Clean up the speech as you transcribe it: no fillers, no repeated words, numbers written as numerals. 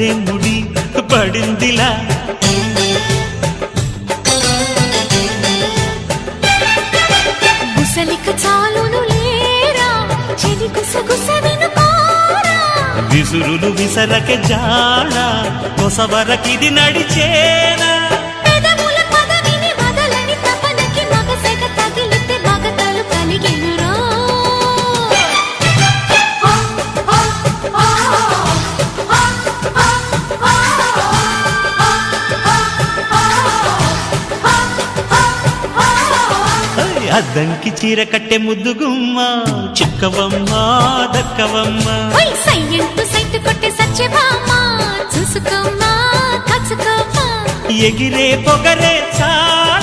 మల్లె ముడి పడిందిలా గుసలిక చాలును లేరా చెలి గుసగుస వినుకోరా విసురులు విసరకే జాడ కొసవరకిది నడిచేనా పెదవుల పదవిని వదలని తపనకి మగసెగ తగిలితే మగతలు కలిగెనురా అద్దంకి చీర కట్టె ముద్దుగుమ్మ చిక్కవమ్మ దక్కవమ్మ సయ్యంటూ సైతు కొట్టే సత్యభామ చూసుకోమ్మా కచ్చుకోమ్మా ఎగిరే పొగరే చాలా